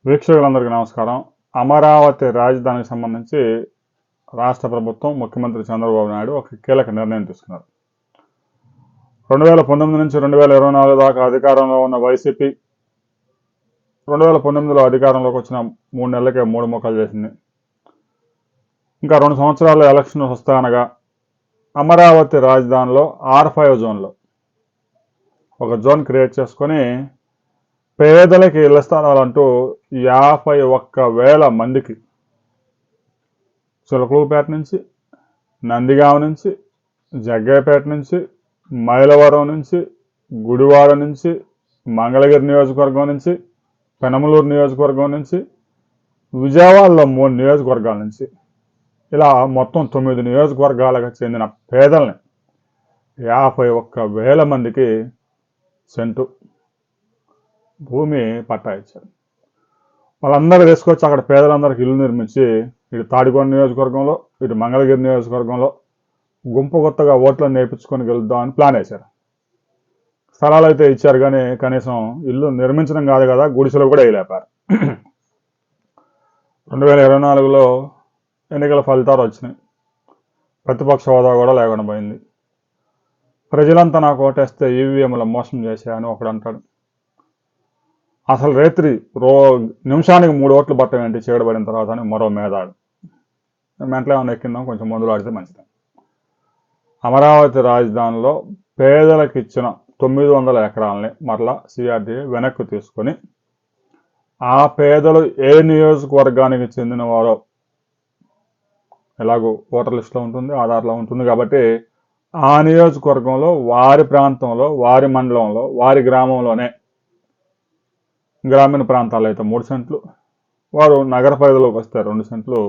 వీక్షకులందరికీ నమస్కారం. అమరావతి రాజధానికి సంబంధించి రాష్ట్ర ప్రభుత్వం ముఖ్యమంత్రి చంద్రబాబు నాయుడు ఒక కీలక నిర్ణయం తీసుకున్నారు. 2019 నుంచి 2024 దాకా అధికారంలో ఉన్న వైసీపీ 2019లో అధికారంలోకి వచ్చిన 3 నెలలకే 3 ముక్కలు చేసింది. ఇంకా 2 సంవత్సరాల్లో ఎలక్షన్ వస్తాయనగా అమరావతి రాజధానిలో R5 జోన్లో ఒక జోన్ క్రియేట్ చేసుకొని పేదలకి ఇళ్ల స్థలాలంటూ 51,000 మందికి చిలకలూరుపేట నుంచి, నందిగామ నుంచి, జగ్గయ్యపేట నుంచి, మైలవరం నుంచి, గుడివాడ నుంచి, మంగళగిరి నియోజకవర్గం నుంచి, పెనమలూరు నియోజకవర్గం నుంచి, విజయవాడలో 3 నియోజకవర్గాల నుంచి ఇలా మొత్తం 9 నియోజకవర్గాలకు చెందిన పేదల్ని 51,000 మందికి సెంటు భూమి పట్టా ఇచ్చారు. వాళ్ళందరూ తీసుకొచ్చి అక్కడ పేదలందరికీ ఇల్లు నిర్మించి ఇటు తాడికొండ నియోజకవర్గంలో, ఇటు మంగళగిరి నియోజకవర్గంలో గుంపు కొత్తగా ఓట్లను నేర్పించుకొని గెలుద్దామని ప్లాన్ వేశారు. స్థలాలు అయితే ఇచ్చారు, కానీ కనీసం ఇల్లు నిర్మించడం కాదు కదా, గుడిసెలు కూడా వేయలేపారు. 2024లో ఎన్నికల ఫలితాలు వచ్చినాయి. ప్రతిపక్ష హోదా కూడా లేకుండా పోయింది. ప్రజలంతా నాకు ఓటేస్తే ఈవీఎంల మోసం చేశాయని ఒకడు అంటాడు. అసలు రేత్రి నిమిషానికి 3 ఓట్లు పట్టం ఏంటి చేయబడిన తర్వాత అని మరో మేధాడు. మెంటలో ఏమైనా ఎక్కిందాం, కొంచెం మందులు ఆడితే మంచిది. అమరావతి రాజధానిలో పేదలకు ఇచ్చిన 900 ఎకరాలని మరలా సిఆర్డీఏ వెనక్కి తీసుకొని ఆ పేదలు ఏ నియోజకవర్గానికి చెందిన వారో ఎలాగో ఓటర్ లిస్టులో ఉంటుంది, ఆధార్లో ఉంటుంది కాబట్టి ఆ నియోజకవర్గంలో, వారి ప్రాంతంలో, వారి మండలంలో, వారి గ్రామంలోనే, గ్రామీణ ప్రాంతాల్లో అయితే 3 సెంట్లు, వారు నగర పరిధిలోకి వస్తే 2 సెంట్లు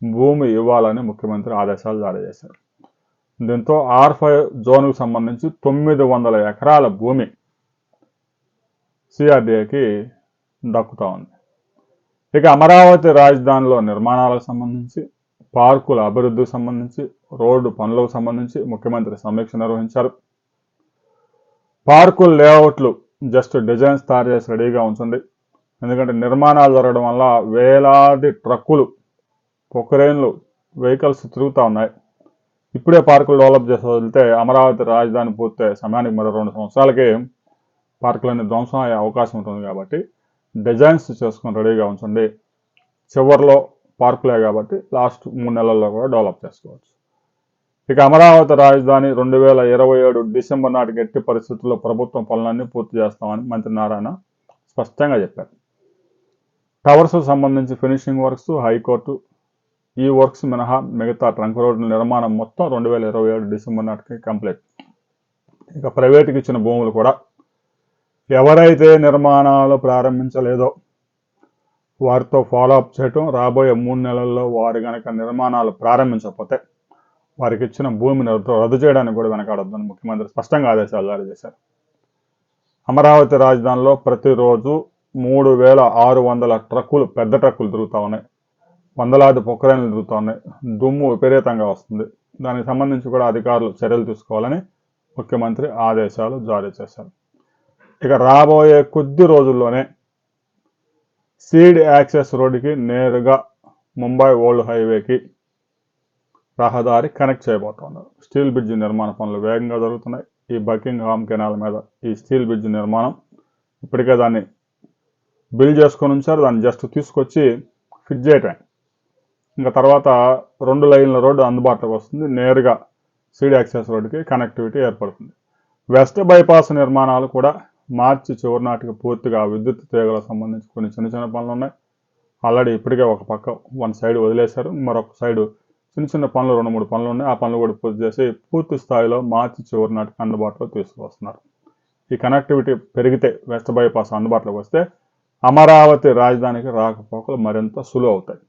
భూమి ఇవ్వాలని ముఖ్యమంత్రి ఆదేశాలు జారీ చేశారు. దీంతో R5 జోన్కు సంబంధించి 900 ఎకరాల భూమి సిఆర్డీఏకి దక్కుతూ ఉంది. ఇక అమరావతి రాజధానిలో నిర్మాణాలకు సంబంధించి, పార్కుల అభివృద్ధికి సంబంధించి, రోడ్డు పనులకు సంబంధించి ముఖ్యమంత్రి సమీక్ష నిర్వహించారు. పార్కుల లేఅవుట్లు జస్ట్ డిజైన్స్ తయారు చేసి రెడీగా ఉంచండి. ఎందుకంటే నిర్మాణాలు జరగడం వల్ల వేలాది ట్రక్కులు, పొక్రేన్లు, వెహికల్స్ తిరుగుతూ ఉన్నాయి. ఇప్పుడే పార్కులు డెవలప్ చేసి వదిలితే అమరావతి రాజధాని పూర్తయ్యే సమయానికి మరో 2 సంవత్సరాలకి పార్కులన్నీ ధ్వంసం అయ్యే అవకాశం ఉంటుంది. కాబట్టి డిజైన్స్ చేసుకొని రెడీగా ఉంచండి. చివరిలో పార్కులే కాబట్టి లాస్ట్ 3 నెలల్లో కూడా డెవలప్ చేసుకోవచ్చు. ఇక అమరావతి రాజధాని 2027 డిసెంబర్ నాటికి ఎట్టి పరిస్థితుల్లో ప్రభుత్వం పనులన్నీ పూర్తి చేస్తామని మంత్రి నారాయణ స్పష్టంగా చెప్పారు. టవర్స్కు సంబంధించి ఫినిషింగ్ వర్క్స్, హైకోర్టు ఈ వర్క్స్ మినహా మిగతా ట్రంక్ రోడ్డు నిర్మాణం మొత్తం 2027 డిసెంబర్ నాటికి కంప్లీట్. ఇక ప్రైవేటుకి ఇచ్చిన భూములు కూడా ఎవరైతే నిర్మాణాలు ప్రారంభించలేదో వారితో ఫాలోఅప్ చేయటం, రాబోయే 3 నెలల్లో వారు కనుక నిర్మాణాలు ప్రారంభించకపోతే వారికి ఇచ్చిన భూమిని రద్దు చేయడానికి కూడా వెనకాడొద్దని ముఖ్యమంత్రి స్పష్టంగా ఆదేశాలు జారీ చేశారు. అమరావతి రాజధానిలో ప్రతిరోజు 3,600 ట్రక్కులు, పెద్ద ట్రక్కులు తిరుగుతూ ఉన్నాయి. వందలాది పొక్రేన్లు తిరుగుతూ ఉన్నాయి. దుమ్ము విపరీతంగా వస్తుంది. దానికి సంబంధించి కూడా అధికారులు చర్యలు తీసుకోవాలని ముఖ్యమంత్రి ఆదేశాలు జారీ చేశారు. ఇక రాబోయే కొద్ది రోజుల్లోనే సీడ్ యాక్సెస్ రోడ్డుకి నేరుగా ముంబై ఓల్డ్ హైవేకి రహదారి కనెక్ట్ చేయబోతున్నారు. స్టీల్ బ్రిడ్జ్ నిర్మాణ పనులు వేగంగా జరుగుతున్నాయి. ఈ బకింగ్హామ్ కెనాల్ మీద ఈ స్టీల్ బ్రిడ్జ్ నిర్మాణం ఇప్పటికే దాన్ని బిల్డ్ చేసుకొని ఉంచారు. దాన్ని జస్ట్ తీసుకొచ్చి ఫిట్ చేయటం. ఇంకా తర్వాత 2 లైన్ల రోడ్డు అందుబాటులోకి వస్తుంది. నేరుగా సీడ్ యాక్సెస్ రోడ్డుకి కనెక్టివిటీ ఏర్పడుతుంది. వెస్ట్ బైపాస్ నిర్మాణాలు కూడా మార్చి చివరి నాటికి పూర్తిగా విద్యుత్ తీగలకు సంబంధించి కొన్ని చిన్న పనులు ఉన్నాయి. ఆల్రెడీ ఇప్పటికే ఒక పక్క 1 సైడ్ వదిలేశారు. మరొక సైడు చిన్న పనులు 2-3 పనులు ఉన్నాయి. ఆ పనులు కూడా పూర్తి చేసి పూర్తి స్థాయిలో మార్చి చివరి నాటికి అందుబాటులో తీసుకువస్తున్నారు. ఈ కనెక్టివిటీ పెరిగితే, వెస్ట్ బైపాస్ అందుబాటులోకి వస్తే అమరావతి రాజధానికి రాకపోకలు మరింత సులువు అవుతాయి.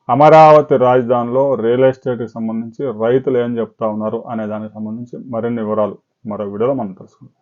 అమరావతి రాజధానిలో రియల్ ఎస్టేట్కి సంబంధించి రైతులు ఏం చెప్తా ఉన్నారు అనే దానికి సంబంధించి మరిన్ని వివరాలు మరో వీడియోలో మనం తెలుసుకుందాం.